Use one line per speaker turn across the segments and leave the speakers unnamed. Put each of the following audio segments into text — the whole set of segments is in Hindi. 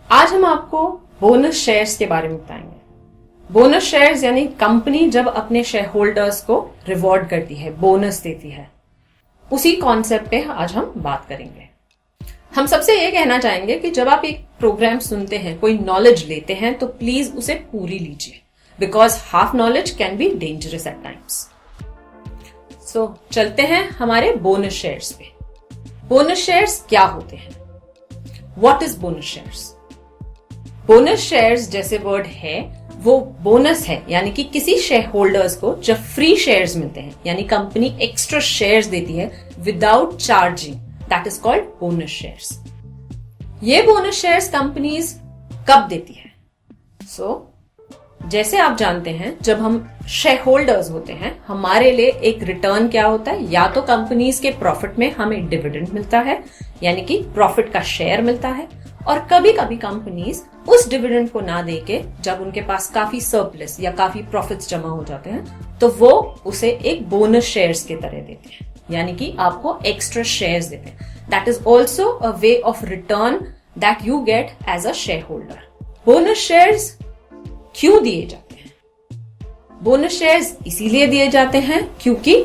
आज हम आपको बोनस शेयर्स के बारे में बताएंगे। बोनस शेयर्स यानी कंपनी जब अपने शेयर होल्डर्स को रिवॉर्ड करती है, बोनस देती है, उसी कॉन्सेप्ट पे आज हम बात करेंगे। हम सबसे ये कहना चाहेंगे कि जब आप एक प्रोग्राम सुनते हैं, कोई नॉलेज लेते हैं, तो प्लीज उसे पूरी लीजिए, because half knowledge can be dangerous at times. So चलते हैं हमारे बोनस शेयर्स पे। बोनस शेयर्स क्या होते हैं? What is bonus shares? Bonus shares जैसे वर्ड है वो बोनस है, यानी कि किसी शेयर होल्डर्स को जब फ्री शेयर्स मिलते हैं, यानी कंपनी एक्स्ट्रा शेयर्स देती है without charging, that is called bonus shares. ये बोनस शेयर्स कंपनीज कब देती है? जैसे आप जानते हैं, जब हम शेयर होल्डर्स होते हैं, हमारे लिए एक रिटर्न क्या होता है? या तो कंपनीज के प्रॉफिट में हमें डिविडेंड मिलता है, यानी कि प्रॉफिट का शेयर मिलता है, और कभी कभी कंपनीज उस डिविडेंड को ना देके जब उनके पास काफी सरप्लस या काफी प्रॉफिट्स जमा हो जाते हैं, तो वो उसे एक बोनस शेयर्स की तरह देते हैं, यानी कि आपको एक्स्ट्रा शेयर्स देते हैं। That is also a way of return that you get as a share holder. Bonus shares क्यों दिए जाते हैं? बोनस शेयर्स इसीलिए दिए जाते हैं क्योंकि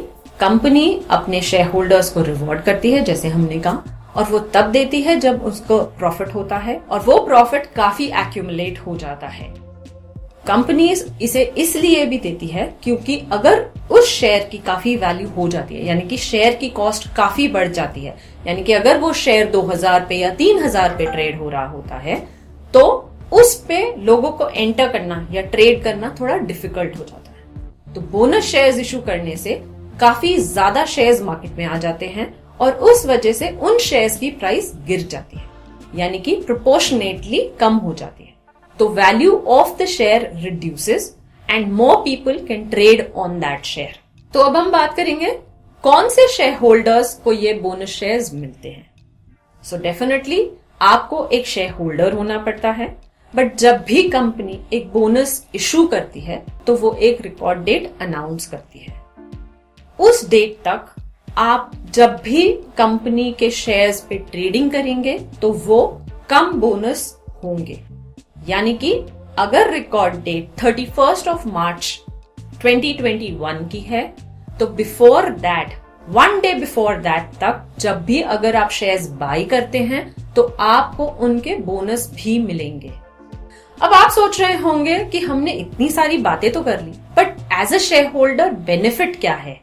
कंपनी अपने शेयर होल्डर्स को रिवॉर्ड करती है, जैसे हमने कहा, और वो तब देती है जब उसको प्रॉफिट होता है, और वो प्रॉफिट काफी एक्यूमुलेट हो जाता है। कंपनीज इसे इसलिए भी देती है क्योंकि अगर उस शेयर की काफी वैल्यू हो जाती है, यानी कि शेयर की कॉस्ट काफी बढ़ जाती है, यानी कि अगर वो शेयर 2000 पे या 3000 पे ट्रेड हो रहा होता है, तो उस पे लोगों को एंटर करना या ट्रेड करना थोड़ा डिफिकल्ट हो जाता है। तो बोनस शेयर्स इशू करने से काफी ज्यादा शेयर्स मार्केट में आ जाते हैं, और उस वजह से उन शेयर्स की प्राइस गिर जाती है, यानी कि प्रोपोर्शनेटली कम हो जाती है। तो value of the share reduces and more people can trade on that share. तो अब हम बात करेंगे कौन से शेयर होल्डर्स को ये बोनस शेयर्स मिलते हैं। सो डेफिनेटली आपको एक शेयर होल्डर होना पड़ता है, बट जब भी कंपनी एक बोनस इशू करती है तो वो एक रिकॉर्ड डेट अनाउंस करती है। उस डेट तक आप जब भी कंपनी के शेयर्स पे ट्रेडिंग करेंगे तो वो कम बोनस होंगे, यानी कि अगर रिकॉर्ड डेट 31 ऑफ मार्च 2021 की है, तो before that, 1 day before that तक जब भी अगर आप शेयर्स बाई करते हैं तो आपको उनके बोनस भी मिलेंगे। अब आप सोच रहे होंगे कि हमने इतनी सारी बातें तो कर ली, but as a share holder benefit क्या है?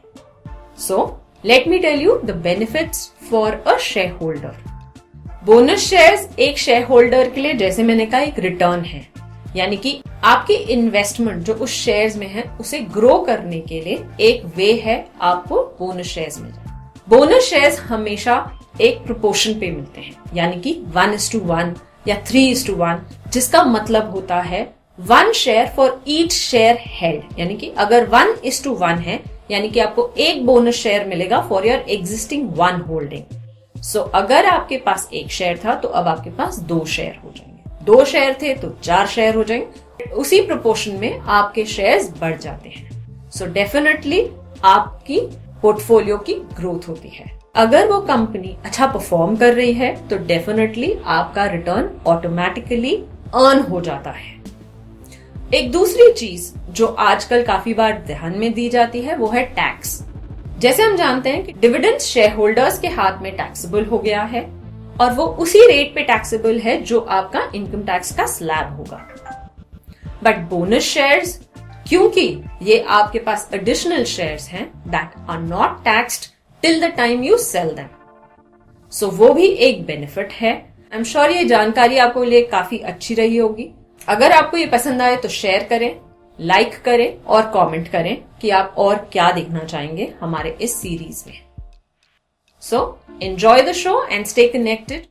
Let me tell you the benefits for a share holder. Bonus shares एक शेयर होल्डर के लिए, जैसे मैंने कहा, एक रिटर्न है, यानी कि आपकी इन्वेस्टमेंट जो उस शेयर्स में है उसे ग्रो करने के लिए एक वे है आपको बोनस शेयर्स मिल जाए। बोनस शेयर्स हमेशा एक प्रोपोर्शन पे मिलते हैं, यानी कि 1:1 या 3:1, जिसका मतलब होता है 1 share for each share held, यानी कि अगर 1:1 है, यानी कि आपको एक बोनस शेयर मिलेगा फॉर योर एग्जिस्टिंग 1 होल्डिंग। अगर आपके पास एक शेयर था तो अब आपके पास 2 शेयर हो जाएंगे, 2 शेयर थे तो 4 शेयर हो जाएंगे, उसी प्रोपोर्शन में आपके शेयर्स बढ़ जाते हैं। डेफिनेटली आपकी पोर्टफोलियो की ग्रोथ होती है। अगर वो कंपनी अच्छा परफॉर्म कर रही है तो डेफिनेटली आपका रिटर्न ऑटोमेटिकली अर्न हो जाता है। एक दूसरी चीज जो आजकल काफी बार ध्यान में दी जाती है वो है टैक्स। जैसे हम जानते हैं कि डिविडेंड्स शेयर होल्डर्स के हाथ में टैक्सेबल हो गया है, और वो उसी रेट पे टैक्सेबल है जो आपका इनकम टैक्स का स्लैब होगा। बट बोनस शेयर्स, क्योंकि ये आपके पास एडिशनल शेयर्स हैं that are not taxed till the time you sell them, वो भी एक बेनिफिट है। आई एम श्योर ये जानकारी आपको लिए काफी अच्छी रही होगी। अगर आपको ये पसंद आए तो शेयर करें, लाइक करें और कमेंट करें कि आप और क्या देखना चाहेंगे हमारे इस सीरीज में। Enjoy the show and stay connected.